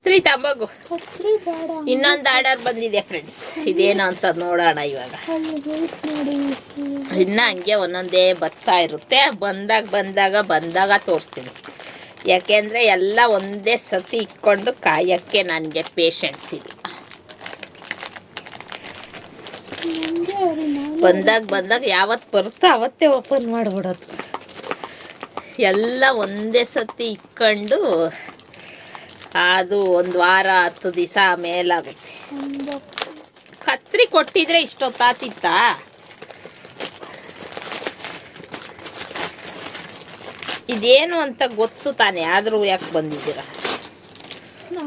ತಮಗು ಇನ್ನೊಂದು ಆರ್ಡರ್ ಬಂದಿದೆ ಫ್ರೆಂಡ್ಸ್. ಇದೇನು ಅಂತ ನೋಡೋಣ ಇವಾಗ. ಇನ್ನ ಹಂಗೆ ಒಂದೊಂದೇ ಬರ್ತಾ ಇರುತ್ತೆ. ಬಂದಾಗ ತೋರಿಸ್ತೀನಿ. ಯಾಕೆಂದ್ರೆ ಎಲ್ಲ ಒಂದೇ ಸತಿ ಇಟ್ಕೊಂಡು ಕಾಯಕ್ಕೆ ನನಗೆ ಪೇಷನ್ಸ್ ಇಲ್ಲ. ಬಂದಾಗ ಯಾವತ್ತು ಬರುತ್ತೋ ಅವತ್ತೇ ಓಪನ್ ಮಾಡಿಬಿಡೋದು. ಎಲ್ಲ ಒಂದೇ ಸತಿ ಇಟ್ಕೊಂಡು ಅದು ಒಂದು ವಾರ 10 ದಿವಸ ಮೇಲಾಗುತ್ತೆ. ಕತ್ರಿ ಕೊಟ್ಟಿದ್ರೆ ಇಷ್ಟೊತ್ತಾತಿತ್ತ. ಇದೇನು ಅಂತ ಗೊತ್ತು ತಾನೆ, ಆದರೂ ಯಾಕೆ ಬಂದಿದ್ದೀರಾ?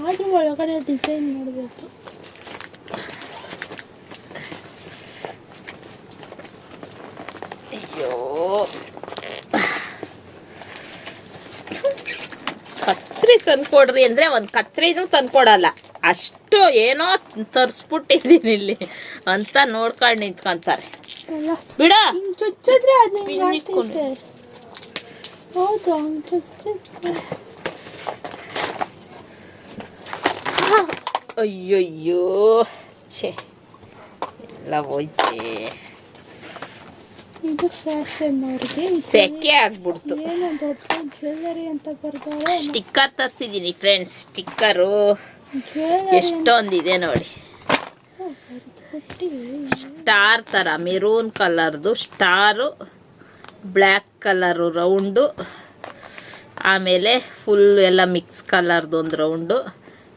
ಆದ್ರೂ ಒಳಗಡೆ ಡಿಸೈನ್ ಮಾಡಬೇಕು. ಅಯ್ಯೋ, ಕತ್ರಿ ತಂದ್ಕೊಡ್ರಿ ಅಂದ್ರೆ ಒಂದು ಕತ್ರಿನೂ ತಂದ್ಕೊಡಲ್ಲ. ಅಷ್ಟು ಏನೋ ತರಿಸ್ಬಿಟ್ಟಿದ್ದೀನಿ ಇಲ್ಲಿ ಅಂತ ನೋಡ್ಕೊಂಡು ನಿಂತ್ಕೊಂತಾರೆ. ಬಿಡ ಚುಚ್ಚಿದ್ರೆ ಹೌದು. ಅಯ್ಯಯ್ಯೋ, ಛೇ, ಎಲ್ಲ ಹೋಯ್ತೆ. ಇದು ಫ್ಯಾಷನ್ ಅವ್ರಿಗೆ ಸೆಕೆ ಆಗ್ಬಿಡ್ತು. ಏನೋ ದೊಡ್ಡ ಜ್ಯುವೆಲರಿ ಅಂತ ಬರ್ತಾರೆ. ಸ್ಟಿಕ್ಕರ್ ತರಿಸಿದ್ದೀನಿ ಫ್ರೆಂಡ್ಸ್. ಸ್ಟಿಕ್ಕರು ಎಷ್ಟೊಂದಿದೆ ನೋಡಿ. ಸ್ಟಾರ್ ಥರ ಮೆರೂನ್ ಕಲರ್ದು ಸ್ಟಾರು, ಬ್ಲ್ಯಾಕ್ ಕಲರು ರೌಂಡು, ಆಮೇಲೆ ಫುಲ್ ಎಲ್ಲ ಮಿಕ್ಸ್ ಕಲರ್ದು ಒಂದು ರೌಂಡು,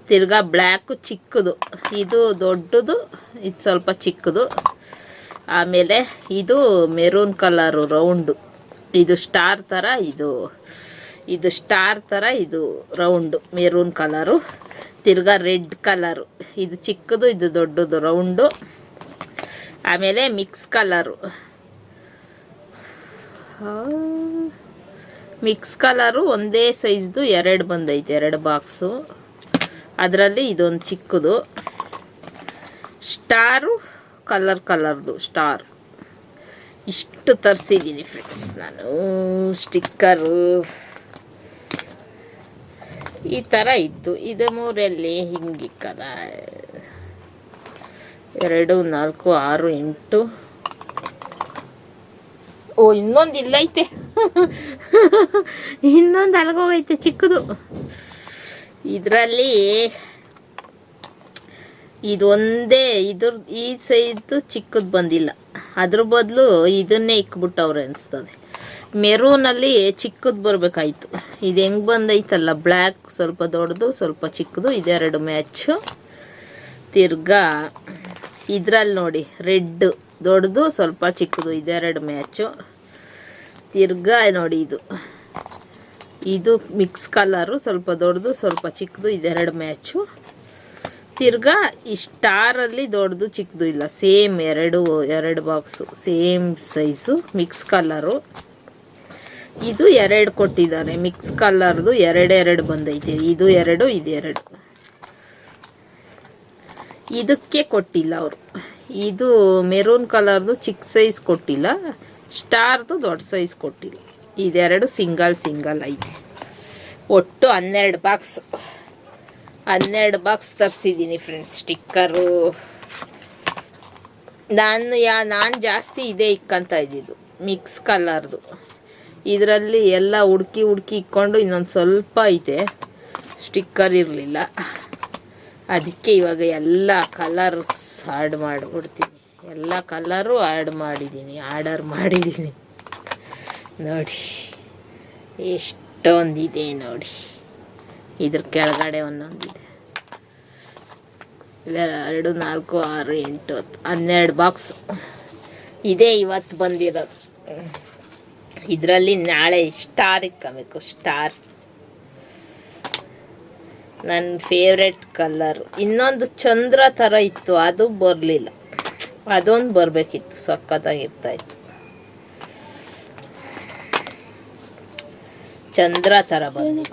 ತಿರ್ಗಾ ಬ್ಲ್ಯಾಕು ಚಿಕ್ಕದು, ಇದು ದೊಡ್ಡದು, ಇದು ಸ್ವಲ್ಪ ಚಿಕ್ಕದು, ಆಮೇಲೆ ಇದು ಮೆರೂನ್ ಕಲರು ರೌಂಡು, ಇದು ಸ್ಟಾರ್ ಥರ, ಇದು ಸ್ಟಾರ್ ಥರ, ಇದು ರೌಂಡು ಮೆರೂನ್ ಕಲರು, ತಿರ್ಗಾ ರೆಡ್ ಕಲರು, ಇದು ಚಿಕ್ಕದು, ಇದು ದೊಡ್ಡದು ರೌಂಡು, ಆಮೇಲೆ ಮಿಕ್ಸ್ ಕಲರು, ಮಿಕ್ಸ್ ಕಲರು ಒಂದೇ ಸೈಜ್ದು 2 ಬಂದೈತೆ, 2 ಬಾಕ್ಸು. ಅದರಲ್ಲಿ ಇದೊಂದು ಚಿಕ್ಕದು ಸ್ಟಾರು, ಕಲರ್ದು ಸ್ಟಾರ್. ಇಷ್ಟು ತರಿಸಿದ್ದೀನಿ ಫ್ರೆಂಡ್ಸ್ ನಾನು ಸ್ಟಿಕ್ಕರು. ಈ ಥರ ಇತ್ತು. ಇದು 3 ಹಿಂಗಿಕ್ಕದ 2, 4, 6, 8. ಓ, ಇನ್ನೊಂದು ಇಲ್ಲೈತೆ. ಇನ್ನೊಂದು ಅಲ್ಗೋಗೈತೆ ಚಿಕ್ಕದು. ಇದರಲ್ಲಿ ಇದೊಂದೇ, ಈ ಸೈಜ್ ಚಿಕ್ಕದು ಬಂದಿಲ್ಲ. ಅದ್ರ ಬದಲು ಇದನ್ನೇ ಇಕ್ಬಿಟ್ಟವ್ರೆ ಅನಿಸ್ತದೆ. ಮೆರೂನಲ್ಲಿ ಚಿಕ್ಕದು ಬರಬೇಕಾಯ್ತು. ಇದು ಹೆಂಗೆ ಬಂದೈತಲ್ಲ, ಬ್ಲ್ಯಾಕ್ ಸ್ವಲ್ಪ ದೊಡ್ಡದು ಸ್ವಲ್ಪ ಚಿಕ್ಕದು, ಇದೆರಡು ಮ್ಯಾಚು. ತಿರ್ಗಾ ಇದ್ರಲ್ಲಿ ನೋಡಿ, ರೆಡ್ ದೊಡ್ಡದು ಸ್ವಲ್ಪ ಚಿಕ್ಕದು, ಇದೆರಡು ಮ್ಯಾಚು. ತಿರ್ಗಾ ನೋಡಿ, ಇದು ಮಿಕ್ಸ್ ಕಲರು, ಸ್ವಲ್ಪ ದೊಡ್ಡದು ಸ್ವಲ್ಪ ಚಿಕ್ಕದು, ಇದೆರಡು ಮ್ಯಾಚು. ತಿರ್ಗಾ ಈ ಸ್ಟಾರಲ್ಲಿ ದೊಡ್ಡದು ಚಿಕ್ಕದು ಇಲ್ಲ, ಸೇಮ್ ಎರಡು box same size mix colour. ಇದು 2 ಕೊಟ್ಟಿದ್ದಾರೆ ಮಿಕ್ಸ್ ಕಲರ್ದು, 2 ಬಂದೈತೆ. ಇದು 2, ಇದು 2. ಇದಕ್ಕೆ ಕೊಟ್ಟಿಲ್ಲ ಅವರು. ಇದು ಮೆರೂನ್ ಕಲರ್ದು ಚಿಕ್ಕ ಸೈಜ್ ಕೊಟ್ಟಿಲ್ಲ, ಸ್ಟಾರ್ದು ದೊಡ್ಡ ಸೈಜ್ ಕೊಟ್ಟಿಲ್ಲ. ಇದೆರಡು ಸಿಂಗಲ್ ಐತೆ. ಒಟ್ಟು 12 ಬಾಕ್ಸ್ 12 ಬಾಕ್ಸ್ ತರಿಸಿದ್ದೀನಿ ಫ್ರೆಂಡ್ಸ್ ಸ್ಟಿಕ್ಕರು. ನಾನು ಜಾಸ್ತಿ ಇದೇ ಇಕ್ಕಂತ ಇದ್ದಿದ್ದು, ಮಿಕ್ಸ್ ಕಲರ್ದು. ಇದರಲ್ಲಿ ಎಲ್ಲ ಹುಡುಕಿ ಇಕ್ಕೊಂಡು ಇನ್ನೊಂದು ಸ್ವಲ್ಪ ಐತೆ, ಸ್ಟಿಕ್ಕರ್ ಇರಲಿಲ್ಲ. ಅದಕ್ಕೆ ಇವಾಗ ಎಲ್ಲ ಕಲರ್ಸ್ ಆ್ಯಡ್ ಮಾಡಿಬಿಡ್ತೀನಿ. ಎಲ್ಲ ಕಲರು ಆರ್ಡರ್ ಮಾಡಿದ್ದೀನಿ. ನೋಡಿ ಎಷ್ಟೊಂದಿದೆ ನೋಡಿ. ಇದ್ರ ಕೆಳಗಡೆ ಒಂದೊಂದಿದೆ. 2, 4, 6, 8, 12 ಬಾಕ್ಸ್ ಇದೇ ಇವತ್ತು ಬಂದಿರೋದು. ಇದರಲ್ಲಿ ನಾಳೆ ಸ್ಟಾರ್ ಇಕ್ಕಬೇಕು. ಸ್ಟಾರ್ ನನ್ನ ಫೇವ್ರೆಟ್ ಕಲರು. ಇನ್ನೊಂದು ಚಂದ್ರ ಥರ ಇತ್ತು, ಅದು ಬರಲಿಲ್ಲ. ಅದೊಂದು ಬರಬೇಕಿತ್ತು, ಸಖತ್ತಾಗಿರ್ತಾಯಿತ್ತು. ಚಂದ್ರ ಥರ ಬಂದು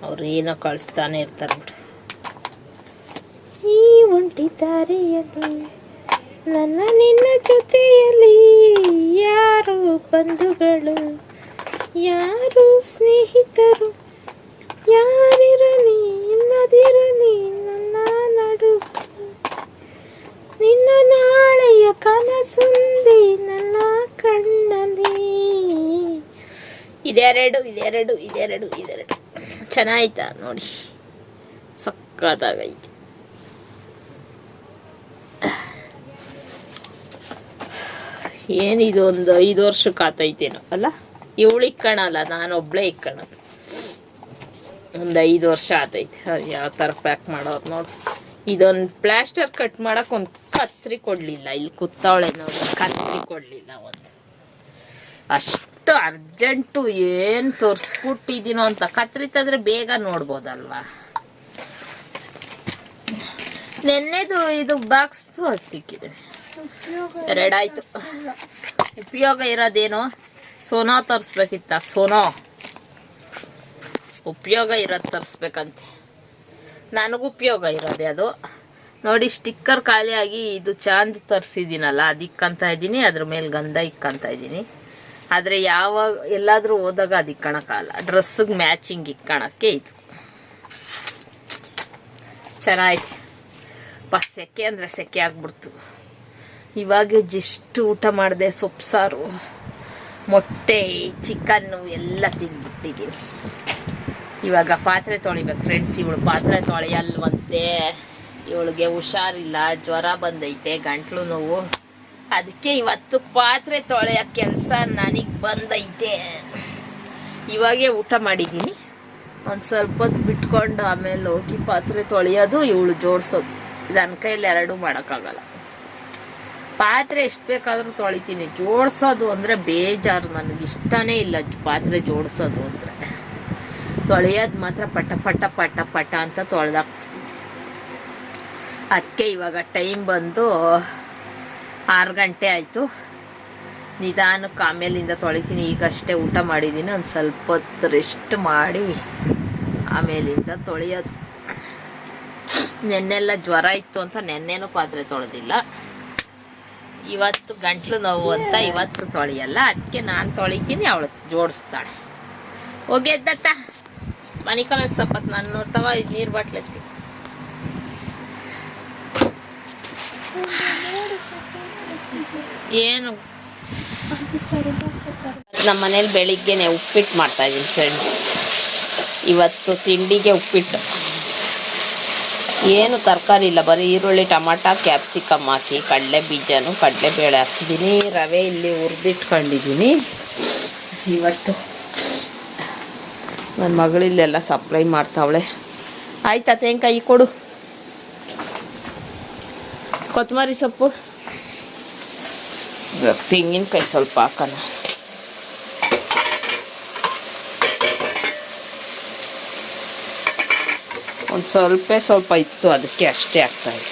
ಅವ್ರು ಏನೋ ಕಳಿಸ್ತಾನೆ ಇರ್ತಾರೆ ಬಿಡು. ಈ ಒಂಟಿ ತಾರೆಯಲ್ಲಿ ನನ್ನ ನಿನ್ನ ಜೊತೆಯಲ್ಲಿ ಯಾರು ಬಂಧುಗಳು, ಯಾರು ಸ್ನೇಹಿತರು, ಯಾರು ಇದೆರಡು ಚೆನ್ನಾಯ್ತಾ ನೋಡಿ, ಸಕ್ಕತ್ತಾಗೈತೆ. ಏನಿದು ಒಂದು 5 ವರ್ಷಕ್ಕೆ ಆತೈತೇನೋ ಅಲ್ಲ. ಇವಳು ಇಕ್ಕಣಲ್ಲ, ನಾನೊಬ್ಳೇ ಇಕ್ಕಣದು. ಒಂದು 5 ವರ್ಷ ಆತೈತೆ. ಅದು ಯಾವ ಥರ ಪ್ಯಾಕ್ ಮಾಡೋರು ನೋಡಿ. ಇದೊಂದು ಪ್ಲಾಸ್ಟರ್ ಕಟ್ ಮಾಡಕ್ಕೆ ಒಂದು ಕತ್ರಿ ಕೊಡಲಿಲ್ಲ. ಇಲ್ಲಿ ಕೂತವಳೆ ನೋಡಿ, ಕತ್ರಿ ಕೊಡಲಿಲ್ಲ ಒಂದು. ಅಷ್ಟು ಅರ್ಜೆಂಟು ಏನು ತೋರಿಸ್ಬಿಟ್ಟಿದ್ದೀನೋ ಅಂತ. ಕತ್ರಿ ತಂದರೆ ಬೇಗ ನೋಡ್ಬೋದಲ್ವಾ. ನೆನ್ನೆದು ಇದು ಬಾಕ್ಸ್ದು ಹತ್ತಿಕ್ಕಿದೆ. 2 ಆಯ್ತು. ಉಪಯೋಗ ಇರೋದೇನೋ ಸೋನೋ ತರಿಸ್ಬೇಕಿತ್ತ. ಸೋನೋ ಉಪಯೋಗ ಇರೋದು ತರಿಸ್ಬೇಕಂತೆ. ನನಗೂ ಉಪಯೋಗ ಇರೋದೆ ಅದು ನೋಡಿ. ಸ್ಟಿಕ್ಕರ್ ಖಾಲಿಯಾಗಿ ಇದು ಚಾಂದ್ ತರಿಸಿದ್ದೀನಲ್ಲ, ಅದು ಇಕ್ಕಂತ ಇದ್ದೀನಿ. ಅದ್ರ ಮೇಲೆ ಗಂಧ ಇಕ್ಕಂತ ಇದ್ದೀನಿ. ಆದರೆ ಯಾವಾಗ ಎಲ್ಲಾದರೂ ಹೋದಾಗ ಅದು ಇಕ್ಕಣಕ್ಕಾಗಲ್ಲ. ಡ್ರೆಸ್ಸಿಗೆ ಮ್ಯಾಚಿಂಗ್ ಇಕ್ಕಣಕ್ಕೆ ಇದು ಚೆನ್ನಾಯ್ತು. ಸೆಕೆ ಅಂದರೆ ಸೆಕೆ ಆಗ್ಬಿಡ್ತು. ಇವಾಗ ಜಸ್ಟ್ ಊಟ ಮಾಡಿದೆ. ಸೊಪ್ಪು ಸಾರು, ಮೊಟ್ಟೆ, ಚಿಕನ್ನು ಎಲ್ಲ ತಿಂದ್ಬಿಟ್ಟಿದ್ದೀನಿ. ಇವಾಗ ಪಾತ್ರೆ ತೊಳಿಬೇಕು ಫ್ರೆಂಡ್ಸ್. ಇವಳು ಪಾತ್ರೆ ತೊಳೆಯಲ್ವಂತೆ. ಇವಳಿಗೆ ಹುಷಾರಿಲ್ಲ, ಜ್ವರ ಬಂದೈತೆ, ಗಂಟ್ಲು ನೋವು. ಅದಕ್ಕೆ ಇವತ್ತು ಪಾತ್ರೆ ತೊಳೆಯೋ ಕೆಲಸ ನನಗೆ ಬಂದೈತೆ. ಇವಾಗೇ ಊಟ ಮಾಡಿದ್ದೀನಿ. ಒಂದು ಸ್ವಲ್ಪ ಹೊತ್ತು ಬಿಟ್ಕೊಂಡು ಆಮೇಲೆ ಹೋಗಿ ಪಾತ್ರೆ ತೊಳೆಯೋದು, ಇವಳು ಜೋಡಿಸೋದು. ನನ್ನ ಕೈಯಲ್ಲಿ 2 ಮಾಡೋಕ್ಕಾಗಲ್ಲ. ಪಾತ್ರೆ ಎಷ್ಟು ಬೇಕಾದರೂ ತೊಳಿತೀನಿ. ಜೋಡಿಸೋದು ಅಂದರೆ ಬೇಜಾರು. ನನಗೆ ಇಷ್ಟನೇ ಇಲ್ಲ ಪಾತ್ರೆ ಜೋಡಿಸೋದು ಅಂದರೆ. ತೊಳೆಯೋದು ಮಾತ್ರ ಪಟ ಪಟ ಪಟ ಪಟ ಅಂತ ತೊಳೆದಾಕ್ಬಿಡ್ತೀನಿ. ಅದಕ್ಕೆ ಇವಾಗ ಟೈಮ್ ಬಂದು 6 ಗಂಟೆ ಆಯಿತು. ನಿಧಾನಕ್ಕೆ ಆಮೇಲಿಂದ ತೊಳಿತೀನಿ. ಈಗಷ್ಟೇ ಊಟ ಮಾಡಿದ್ದೀನಿ. ಒಂದು ಸ್ವಲ್ಪ ಹೊತ್ತು ರೆಸ್ಟ್ ಮಾಡಿ ಆಮೇಲಿಂದ ತೊಳೆಯೋದು. ನೆನ್ನೆಲ್ಲ ಜ್ವರ ಇತ್ತು ಅಂತ ನೆನ್ನೆನೂ ಪಾತ್ರೆ ತೊಳೆದಿಲ್ಲ. ಇವತ್ತು ಗಂಟ್ಲು ನೋವು ಅಂತ ಇವತ್ತು ತೊಳೆಯಲ್ಲ. ಅದಕ್ಕೆ ನಾನು ತೊಳಿತೀನಿ, ಅವಳು ಜೋಡಿಸ್ತಾಳೆ. ಹೋಗಿ ಎದ್ದತ್ತ ಮನೆ ಕಲಕ್ಕೆ ಸ್ವಲ್ಪ ನಾನು ನೋಡ್ತಾವ. ಇದು ನೀರು ಬಾಟ್ಲತ್ತಿ ಏನು ನಮ್ಮ ಮನೇಲಿ ಬೆಳಿಗ್ಗೆನೆ ಉಪ್ಪಿಟ್ಟು ಮಾಡ್ತಾ ಇದ್ದೀನಿ ಫ್ರೆಂಡ್ಸ್. ಇವತ್ತು ತಿಂಡಿಗೆ ಉಪ್ಪಿಟ್ಟು. ಏನು ತರಕಾರಿ ಇಲ್ಲ, ಬರೀ ಈರುಳ್ಳಿ, ಟಮಾಟ, ಕ್ಯಾಪ್ಸಿಕಮ್ ಹಾಕಿ ಕಡಲೆ ಬೀಜನೂ ಕಡಲೆಬೇಳೆ ಹಾಕಿದ್ದೀನಿ. ರವೆ ಇಲ್ಲಿ ಹುರಿದಿಟ್ಕೊಂಡಿದ್ದೀನಿ. ಇವತ್ತು ನನ್ನ ಮಗಳಿಲ್ಲೆಲ್ಲ ಸಪ್ಲೈ ಮಾಡ್ತಾವಳೆ. ಆಯ್ತಾ ತೆಂಗಿನಕಾಯಿ ಕೊಡು, ಕೊತ್ತಂಬರಿ ಸೊಪ್ಪು, ತೆಂಗಿನಕಾಯಿ ಸ್ವಲ್ಪ ಹಾಕೋಣ. ಒಂದು ಸ್ವಲ್ಪ ಇತ್ತು, ಅದಕ್ಕೆ ಅಷ್ಟೇ ಆಗ್ತಾಯಿದೆ.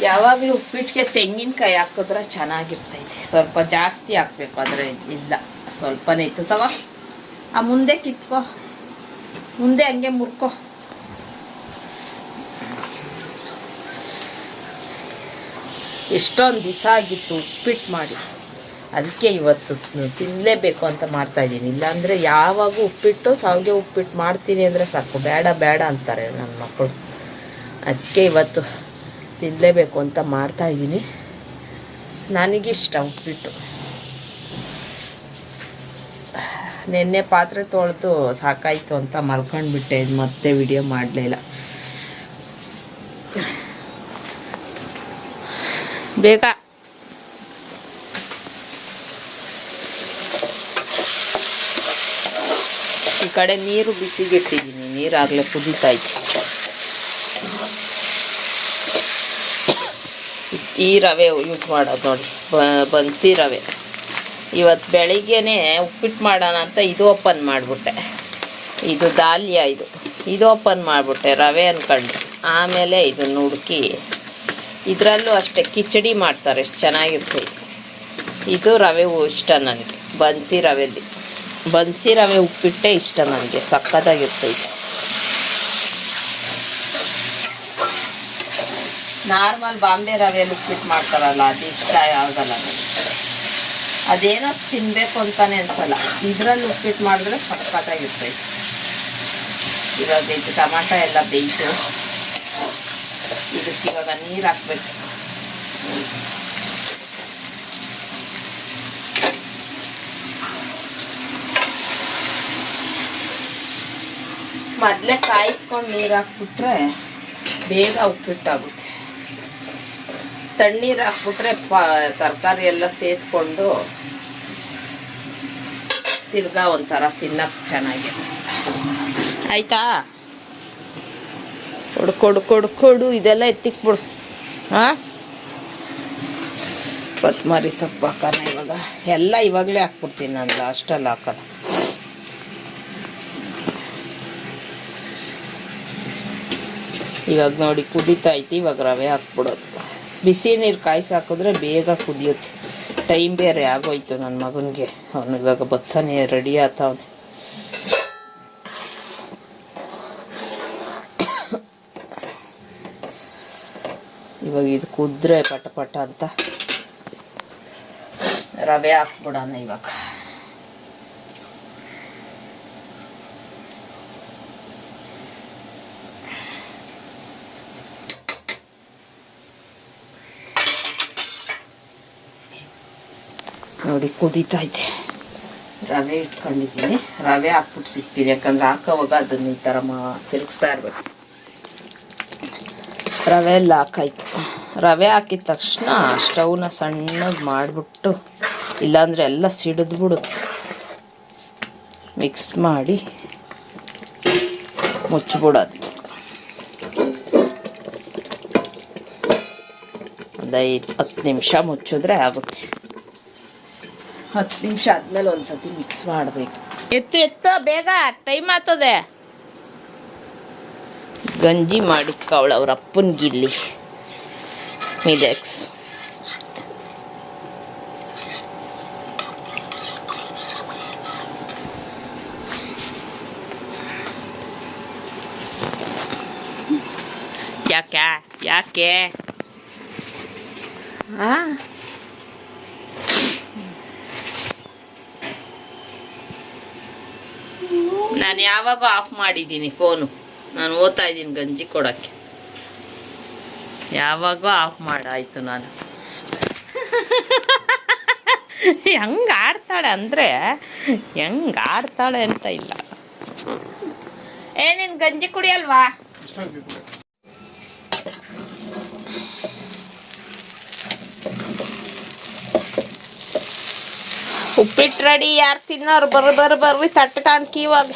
ಯಾವಾಗಲೂ ಉಪ್ಪಿಟ್ಟಿಗೆ ತೆಂಗಿನಕಾಯಿ ಹಾಕಿದ್ರೆ ಚೆನ್ನಾಗಿರ್ತೈತೆ. ಸ್ವಲ್ಪ ಜಾಸ್ತಿ ಹಾಕ್ಬೇಕು, ಆದರೆ ಇಲ್ಲ, ಸ್ವಲ್ಪನೇ ಇತ್ತು. ತಗೋ, ಆ ಮುಂದೆ ಕಿತ್ಕೋ, ಮುಂದೆ ಹಂಗೆ ಮುರ್ಕೋ. ಎಷ್ಟೊಂದು ದಿವಸ ಆಗಿತ್ತು ಉಪ್ಪಿಟ್ಟು ಮಾಡಿ, ಅದಕ್ಕೆ ಇವತ್ತು ತಿನ್ನಲೇಬೇಕು ಅಂತ ಮಾಡ್ತಾಯಿದ್ದೀನಿ. ಇಲ್ಲಾಂದರೆ ಯಾವಾಗೂ ಉಪ್ಪಿಟ್ಟು, ಶಾವಿಗೆ ಉಪ್ಪಿಟ್ಟು ಮಾಡ್ತೀನಿ ಅಂದರೆ ಸಾಕು, ಬೇಡ ಬೇಡ ಅಂತಾರೆ ನನ್ನ ಮಕ್ಕಳು. ಅದಕ್ಕೆ ಇವತ್ತು ತಿನ್ನಲೇಬೇಕು ಅಂತ ಮಾಡ್ತಾಯಿದ್ದೀನಿ. ನನಗಿಷ್ಟ ಉಪ್ಪಿಟ್ಟು. ನೆನ್ನೆ ಪಾತ್ರೆ ತೊಳೆದು ಸಾಕಾಯಿತು ಅಂತ ಮಲ್ಕೊಂಡ್ಬಿಟ್ಟೆ. ಮತ್ತೆ ವಿಡಿಯೋ ಮಾಡಲಿಲ್ಲ. ಬೇಗ ಈ ಕಡೆ ನೀರು ಬಿಸಿಗಿಟ್ಟಿದ್ದೀನಿ. ನೀರಾಗಲೇ ಕುದೀತಾಯ್ತು. ಈ ರವೆ ಯೂಸ್ ಮಾಡೋದು ನೋಡಿ, ಬನ್ಸಿ ರವೆ. ಇವತ್ತು ಬೆಳಿಗ್ಗೆನೇ ಉಪ್ಪಿಟ್ಟು ಮಾಡೋಣ ಅಂತ ಇದು ಓಪನ್ ಮಾಡಿಬಿಟ್ಟೆ. ಇದು ದಾಲ್ಯ, ಇದು ಓಪನ್ ಮಾಡಿಬಿಟ್ಟೆ ರವೆ ಅಂದ್ಕೊಂಡು. ಆಮೇಲೆ ಇದನ್ನು ಹುಡುಕಿ, ಇದರಲ್ಲೂ ಅಷ್ಟೇ ಕಿಚಡಿ ಮಾಡ್ತಾರೆ, ಎಷ್ಟು ಚೆನ್ನಾಗಿರ್ತೈತೆ. ಇದು ರವೆ ಇಷ್ಟ ನನಗೆ. ಬನ್ಸಿ ರವೆ ಉಪ್ಪಿಟ್ಟೆ ಇಷ್ಟ ನನಗೆ, ಸಕ್ಕತ್ತಾಗಿರ್ತೈತೆ. ನಾರ್ಮಲ್ ಬಾಂಬೆ ರವೆಯಲ್ಲಿ ಉಪ್ಪಿಟ್ಟು ಮಾಡ್ತಾರಲ್ಲ ಅದು ಇಷ್ಟ ಆಗಲ್ಲ ನನಗೆ. ಅದೇನೋ ತಿನ್ಬೇಕು ಅಂತಾನೆ ಅನ್ಸಲ್ಲ. ಇದ್ರಲ್ಲಿ ಉಪ್ಪಿಟ್ಟು ಮಾಡಿದ್ರೆ ಸಖತ್ತಾಗಿರ್ತೈತೆ. ಇವಾಗ ಇದು ಟಮಾಟ ಎಲ್ಲ ಬೇಯಿತು. ಇದಕ್ಕೆ ಇವಾಗ ನೀರು ಹಾಕ್ಬೇಕು. ಮೊದಲೇ ಕಾಯಿಸ್ಕೊಂಡು ನೀರು ಹಾಕ್ಬಿಟ್ರೆ ಬೇಗ ಉಪ್ಪಿಟ್ಟಾಗುತ್ತೆ. ತಣ್ಣೀರು ಹಾಕ್ಬಿಟ್ರೆ ತರಕಾರಿ ಎಲ್ಲ ಸೇತ್ಕೊಂಡು ತಿರ್ಗಾ ಒಂಥರ ತಿನ್ನಕ್ಕೆ ಚೆನ್ನಾಗಿದೆ. ಆಯ್ತಾ? ಕೊಡು ಇದೆಲ್ಲ ಎತ್ತಿಕ್ಬಿಡು. ಹಾಂ, ಕೊತ್ತಂಬರಿ ಸೊಪ್ಪು ಹಾಕೋಣ ಇವಾಗ. ಎಲ್ಲ ಇವಾಗಲೇ ಹಾಕ್ಬಿಡ್ತೀನಿ ನಾನು, ಲಾಸ್ಟಲ್ಲಿ ಹಾಕೋಣ. ಇವಾಗ ನೋಡಿ ಕುದೀತಾ ಐತಿ. ಇವಾಗ ರವೆ ಹಾಕ್ಬಿಡೋದು. ಬಿಸಿ ನೀರು ಕಾಯಿಸಿ ಹಾಕಿದ್ರೆ ಬೇಗ ಕುದಿಯುತ್ತೆ. ಟೈಮ್ ಬೇರೆ ಆಗೋಯ್ತು ನನ್ನ ಮಗನಿಗೆ. ಅವನು ಇವಾಗ ಬತ್ತಾನೆ, ರೆಡಿ ಆತವನೆ. ಇವಾಗ ಇದು ಕುದ್ರೆ ಪಟ ಪಟ ಅಂತ ರವೆ ಹಾಕ್ಬಿಡೋಣ ಇವಾಗ. ನೋಡಿ ಕುದೀತಾ ಐತೆ. ರವೆ ಇಟ್ಕೊಂಡಿದ್ದೀನಿ. ರವೆ ಹಾಕ್ಬಿಟ್ಟು ಸಿಗ್ತೀನಿ, ಯಾಕಂದ್ರೆ ಹಾಕೋವಾಗ ಅದನ್ನ ಈ ಥರ ತಿರುಗಿಸ್ತಾ ಇರ್ಬೇಕು. ರವೆ ಎಲ್ಲ ಹಾಕಾಯ್ತು. ರವೆ ಹಾಕಿದ ತಕ್ಷಣ ಸ್ಟವ್ನ ಸಣ್ಣಗೆ ಮಾಡಿಬಿಟ್ಟು, ಇಲ್ಲಾಂದರೆ ಎಲ್ಲ ಸಿಡಿದ್ಬಿಡುತ್ತೆ. ಮಿಕ್ಸ್ ಮಾಡಿ ಮುಚ್ಚಿಬಿಡೋದು. ಒಂದು 5-10 ನಿಮಿಷ ಮುಚ್ಚಿದ್ರೆ ಆಗುತ್ತೆ. 10 ನಿಮಿಷ ಆದಮೇಲೆ ಒಂದ್ಸತಿ ಮಿಕ್ಸ್ ಮಾಡಬೇಕು. ಎತ್ತು ಬೇಗ, ಟೈಮ್ ಆಗ್ತದೆ. ಗಂಜಿ ಮಾಡಿಕ್ಕವಳ ಅವ್ರ ಅಪ್ಪನ ಗಿಲ್ಲಿ ಮಿಲೆಕ್ಸ್. ಯಾಕೆ ನಾನು ಯಾವಾಗ ಆಫ್ ಮಾಡಿದ್ದೀನಿ ಫೋನು. ನಾನು ಓದ್ತಾ ಇದ್ದೀನಿ ಗಂಜಿ ಕೊಡೋಕ್ಕೆ. ಯಾವಾಗೋ ಆಫ್ ಮಾಡಾಯ್ತು ನಾನು. ಹೆಂಗೆ ಆಡ್ತಾಳೆ ಅಂದರೆ ಹೆಂಗೆ ಆಡ್ತಾಳೆ ಅಂತ ಇಲ್ಲ. ನೀನು ಗಂಜಿ ಕುಡಿಯಲ್ವಾ? ಉಪ್ಪಿಟ್ಟು ರೆಡಿ. ಯಾರು ತಿನ್ನೋರು ಬರ್ರಿ ತಟ್ಟೆ ತಾಣ್ಕಿ. ಇವಾಗ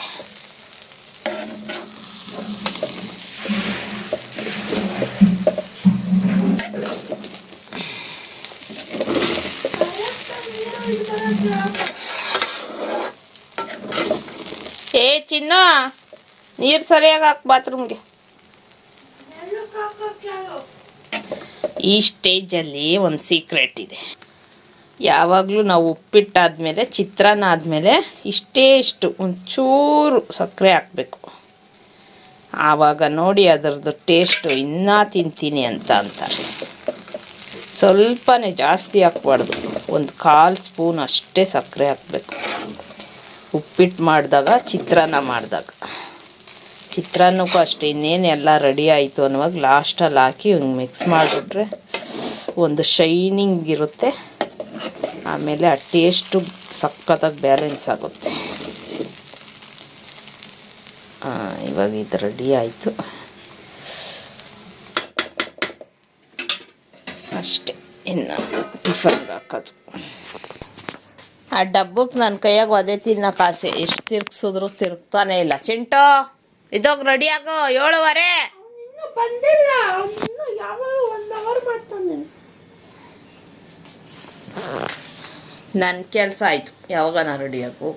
ಚಿನ್ನ ನೀರು ಸರಿಯಾಗಿ ಹಾಕ್ ಬಾತ್ರೂಮ್ಗೆ. ಈ ಸ್ಟೇಜಲ್ಲಿ ಒಂದು ಸೀಕ್ರೆಟ್ ಇದೆ. ಯಾವಾಗಲೂ ನಾವು ಉಪ್ಪಿಟ್ಟಾದ್ಮೇಲೆ, ಚಿತ್ರಾನ್ನ ಆದಮೇಲೆ ಇಷ್ಟು ಒಂಚೂರು ಸಕ್ಕರೆ ಹಾಕಬೇಕು. ಆವಾಗ ನೋಡಿ ಅದರದ್ದು ಟೇಸ್ಟು ಇನ್ನೂ ತಿಂತೀನಿ ಅಂತ ಅಂತಾರೆ. ಸ್ವಲ್ಪನೇ, ಜಾಸ್ತಿ ಹಾಕ್ಬಾರ್ದು. 1/4 ಸ್ಪೂನ್ ಅಷ್ಟೇ ಸಕ್ಕರೆ ಹಾಕಬೇಕು ಉಪ್ಪಿಟ್ಟು ಮಾಡಿದಾಗ. ಚಿತ್ರಾನ್ನ ಮಾಡಿದಾಗ, ಚಿತ್ರಾನ್ನಕ್ಕೂ ಅಷ್ಟೇ. ಇನ್ನೇನು ಎಲ್ಲ ರೆಡಿ ಆಯಿತು ಅನ್ನುವಾಗ ಲಾಸ್ಟಲ್ಲಿ ಹಾಕಿ ಹಿಂಗೆ ಮಿಕ್ಸ್ ಮಾಡಿಬಿಟ್ರೆ ಒಂದು ಶೈನಿಂಗ್ ಇರುತ್ತೆ. ಆಮೇಲೆ ಆ ಟೇಸ್ಟು ಸಖತ್ತಾಗಿ ಬ್ಯಾಲೆನ್ಸ್ ಆಗುತ್ತೆ. ಇವಾಗ ಇದು ರೆಡಿ ಆಯಿತು ಅಷ್ಟೇ. ಇನ್ನು ಟಿಫನ್ಗೆ ಹಾಕೋದು. ಆ ಡಬ್ಬಕ್ಕೆ ನನ್ನ ಕೈಯಾಗ ಅದೇ ತಿನ್ನೋಕೆ ಆಸೆ. ಎಷ್ಟು ತಿರ್ಗಿಸಿದ್ರು ತಿರುಗ್ತಾನೆ ಇಲ್ಲ. ಚಿಂಟು ಇದೋಗಿ ರೆಡಿ ಆಗೋ. 7:15 ಬಂದಿಲ್ಲ. ಯಾವಾಗ 1 ಅವರ್ ಮಾಡ್ತಾನೆ. ನನ್ನ ಕೆಲಸ ಆಯಿತು. ಯಾವಾಗ ನಾ ರೆಡಿ ಆಗು.